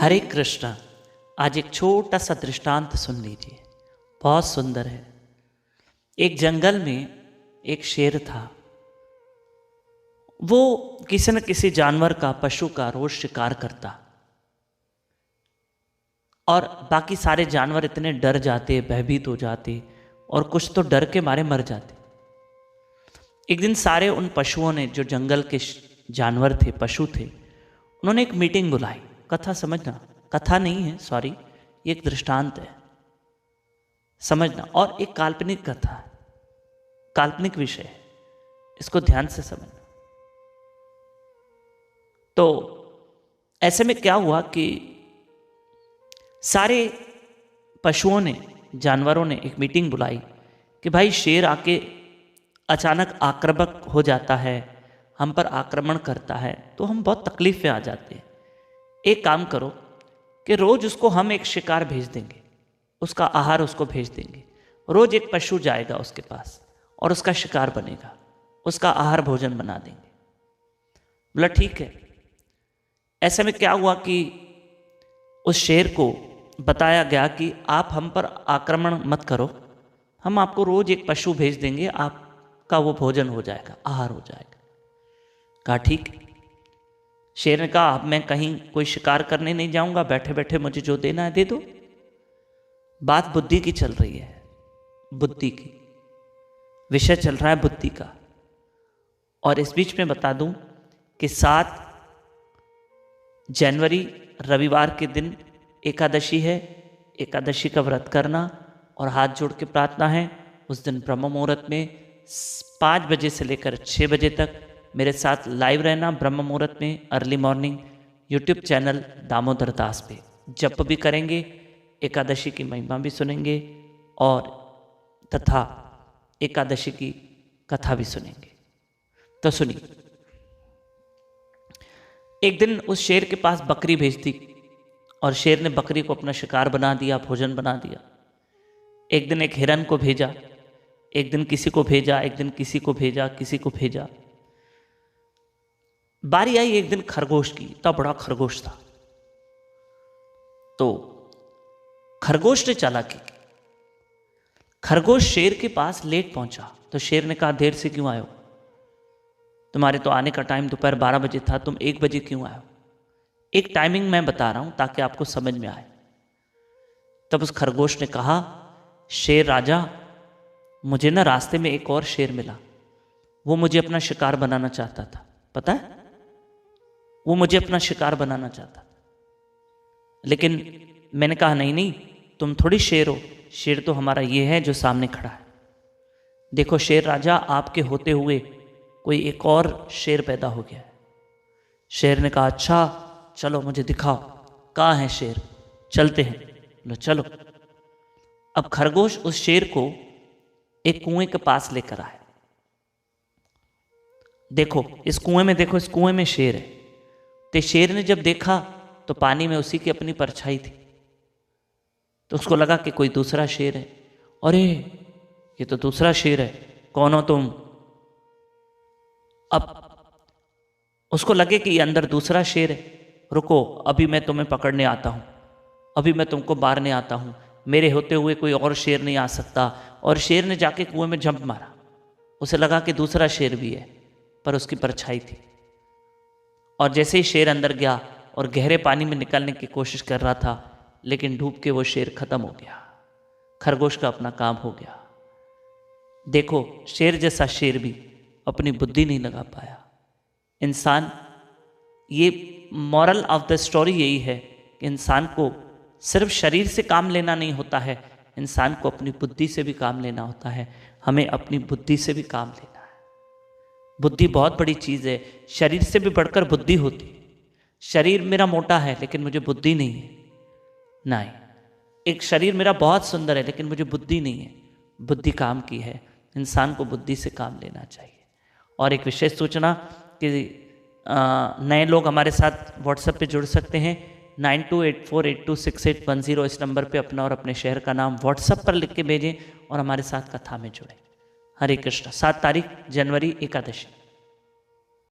हरे कृष्णा। आज एक छोटा सा दृष्टांत सुन लीजिए, बहुत सुंदर है। एक जंगल में एक शेर था। वो किसी न किसी जानवर का, पशु का रोज शिकार करता और बाकी सारे जानवर इतने डर जाते, भयभीत हो जाते और कुछ तो डर के मारे मर जाते। एक दिन सारे उन पशुओं ने, जो जंगल के जानवर थे, पशु थे, उन्होंने एक मीटिंग बुलाई। कथा समझना, कथा नहीं है, सॉरी, ये एक दृष्टांत है, समझना। और एक काल्पनिक कथा है, काल्पनिक विषय है, इसको ध्यान से समझना। तो ऐसे में क्या हुआ कि सारे पशुओं ने, जानवरों ने एक मीटिंग बुलाई कि भाई शेर आके अचानक आक्रामक हो जाता है, हम पर आक्रमण करता है, तो हम बहुत तकलीफ में आ जाते हैं। एक काम करो कि रोज उसको हम एक शिकार भेज देंगे, उसका आहार उसको भेज देंगे। रोज एक पशु जाएगा उसके पास और उसका शिकार बनेगा, उसका आहार भोजन बना देंगे। बोला ठीक है। ऐसे में क्या हुआ कि उस शेर को बताया गया कि आप हम पर आक्रमण मत करो, हम आपको रोज एक पशु भेज देंगे, आपका वो भोजन हो जाएगा, आहार हो जाएगा। कहा ठीक है। शेर ने कहा अब मैं कहीं कोई शिकार करने नहीं जाऊंगा, बैठे बैठे मुझे जो देना है दे दो। बात बुद्धि की चल रही है, बुद्धि की, विषय चल रहा है बुद्धि का। और इस बीच में बता दूं कि 7 जनवरी रविवार के दिन एकादशी है। एकादशी का व्रत करना और हाथ जोड़ के प्रार्थना है। उस दिन ब्रह्म मुहूर्त में 5 बजे से लेकर 6 बजे तक मेरे साथ लाइव रहना, ब्रह्म मुहूर्त में, early morning, YouTube channel Damodar Das पे। जप भी करेंगे, एकादशी की महिमा भी सुनेंगे और तथा एकादशी की कथा भी सुनेंगे। तो सुनिए। एक दिन उस शेर के पास बकरी भेज दी और शेर ने बकरी को अपना शिकार बना दिया, भोजन बना दिया। एक दिन एक हिरन को भेजा, एक दिन किसी को भेजा, एक दिन किसी को भेजा, किसी को भेजा। बारी आई एक दिन खरगोश की। इतना बड़ा खरगोश था। तो खरगोश ने चालाकी की। खरगोश शेर के पास लेट पहुंचा तो शेर ने कहा देर से क्यों आयो, तुम्हारे तो आने का टाइम दोपहर 12 बजे था, तुम 1 बजे क्यों आयो। एक टाइमिंग मैं बता रहा हूं ताकि आपको समझ में आए। तब उस खरगोश ने कहा शेर राजा, मुझे ना रास्ते में एक और शेर मिला, वो मुझे अपना शिकार बनाना चाहता था। पता है, वो मुझे अपना शिकार बनाना चाहता था, लेकिन मैंने कहा नहीं नहीं, तुम थोड़ी शेर हो, शेर तो हमारा ये है जो सामने खड़ा है। देखो शेर राजा, आपके होते हुए कोई एक और शेर पैदा हो गया है। शेर ने कहा अच्छा चलो मुझे दिखाओ, कहाँ है शेर, चलते हैं। लो चलो। अब खरगोश उस शेर को एक कुएं के पास लेकर आए। देखो इस कुएं में, देखो इस कुएं में शेर है। तो शेर ने जब देखा तो पानी में उसी की अपनी परछाई थी, तो उसको लगा कि कोई दूसरा शेर है। अरे ये तो दूसरा शेर है, कौन हो तुम। अब उसको लगे कि ये अंदर दूसरा शेर है, रुको अभी मैं तुम्हें पकड़ने आता हूं, अभी मैं तुमको मारने आता हूं, मेरे होते हुए कोई और शेर नहीं आ सकता। और शेर ने जाके कुएं में जंप मारा। उसे लगा कि दूसरा शेर भी है, पर उसकी परछाई थी। और जैसे ही शेर अंदर गया और गहरे पानी में निकलने की कोशिश कर रहा था, लेकिन डूब के वो शेर खत्म हो गया। खरगोश का अपना काम हो गया। देखो शेर जैसा शेर भी अपनी बुद्धि नहीं लगा पाया। इंसान, ये मॉरल ऑफ द स्टोरी यही है कि इंसान को सिर्फ शरीर से काम लेना नहीं होता है, इंसान को अपनी बुद्धि से भी काम लेना होता है। हमें अपनी बुद्धि से भी काम लेना है। बुद्धि बहुत बड़ी चीज़ है, शरीर से भी बढ़कर बुद्धि होती है। शरीर मेरा मोटा है लेकिन मुझे बुद्धि नहीं है, नहीं। एक शरीर मेरा बहुत सुंदर है लेकिन मुझे बुद्धि नहीं है, बुद्धि काम की है। इंसान को बुद्धि से काम लेना चाहिए। और एक विशेष सूचना कि नए लोग हमारे साथ व्हाट्सएप पे जुड़ सकते हैं। 9284826810 इस नंबर पे अपना और अपने शहर का नाम व्हाट्सएप पर लिख के भेजें और हमारे साथ कथा में जुड़ें। हरे कृष्ण। 7 तारीख जनवरी एकादशी।